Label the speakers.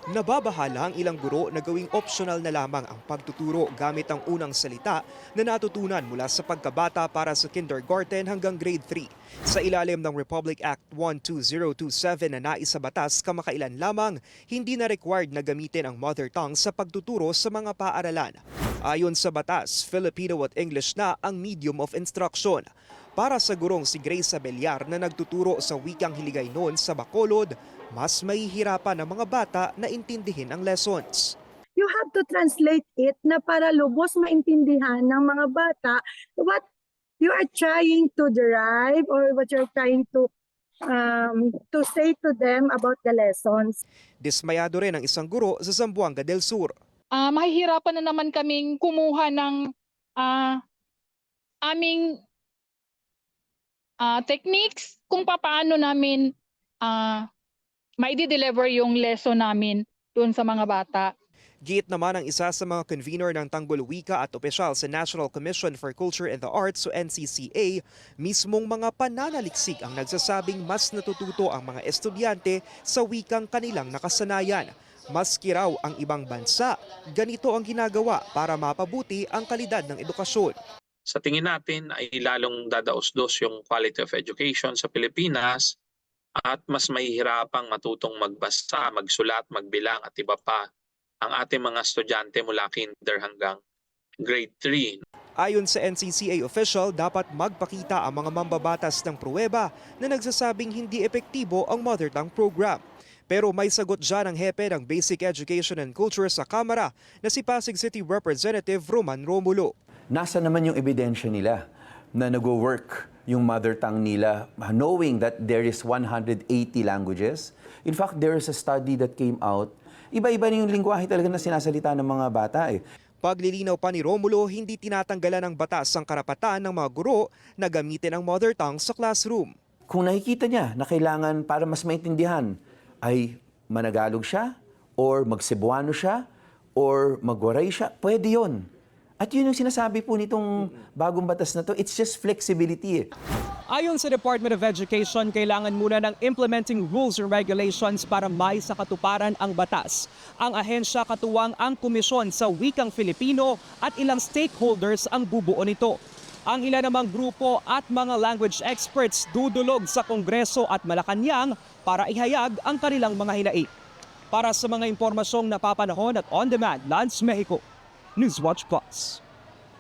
Speaker 1: Nababahala ang ilang guro na gawing optional na lamang ang pagtuturo gamit ang unang salita na natutunan mula sa pagkabata para sa kindergarten hanggang grade 3. Sa ilalim ng Republic Act 12027 na naisabatas kamakailan lamang, hindi na required na gamitin ang mother tongue sa pagtuturo sa mga paaralan. Ayon sa batas, Filipino at English na ang medium of instruction. Para sa gurong si Grace Abellar na nagtuturo sa wikang Hiligaynon sa Bacolod, mas mahihirapan ang mga bata na intindihin ang lessons.
Speaker 2: You have to translate it na para lubos maintindihan ng mga bata what you are trying to derive or what you're trying to say to them about the lessons.
Speaker 1: Dismayado rin ang isang guro sa Zamboanga del Sur.
Speaker 3: Mahihirapan na naman kaming kumuha ng aming techniques kung paano namin maidi-deliver yung lesson namin doon sa mga bata.
Speaker 1: Giit naman ang isa sa mga convener ng Tanggol Wika at opisyal sa National Commission for Culture and the Arts o NCCA, mismong mga pananaliksik ang nagsasabing mas natututo ang mga estudyante sa wikang kanilang nakasanayan. Maski raw ang ibang bansa, ganito ang ginagawa para mapabuti ang kalidad ng edukasyon.
Speaker 4: Sa tingin natin ay lalong dadaos-dos yung quality of education sa Pilipinas at mas mahihirapang matutong magbasa, magsulat, magbilang at iba pa ang ating mga estudyante mula kinder hanggang grade 3.
Speaker 1: Ayon sa NCCA official, dapat magpakita ang mga mambabatas ng pruweba na nagsasabing hindi epektibo ang mother tongue program. Pero may sagot dyan ang hepe ng Basic Education and Culture sa Kamara na si Pasig City Representative Roman Romulo.
Speaker 5: Nasa naman yung ebidensya nila na nag-work yung mother tongue nila, knowing that there is 180 languages. In fact, there is a study that came out. Iba-iba na yung lingwahe talaga na sinasalita ng mga bata eh.
Speaker 1: Paglilinaw pa ni Romulo, hindi tinatanggalan ng batas ang karapatan ng mga guro na gamitin ang mother tongue sa classroom.
Speaker 5: Kung nakikita niya na kailangan para mas maintindihan ay managalog siya, or mag-Cebuano siya, or mag-Waray siya, pwede yun. At yun yung sinasabi po nitong bagong batas na to, it's just flexibility.
Speaker 6: Ayon sa Department of Education, kailangan muna ng implementing rules and regulations para may sa katuparan ang batas. Ang ahensya katuwang ang Komisyon sa Wikang Filipino at ilang stakeholders ang bubuo nito. Ang ilan namang grupo at mga language experts dudulog sa Kongreso at Malacanang para ihayag ang kanilang mga hinaing. Para sa mga impormasyong napapanahon at on-demand, Lance Mexico, Newswatch Plus.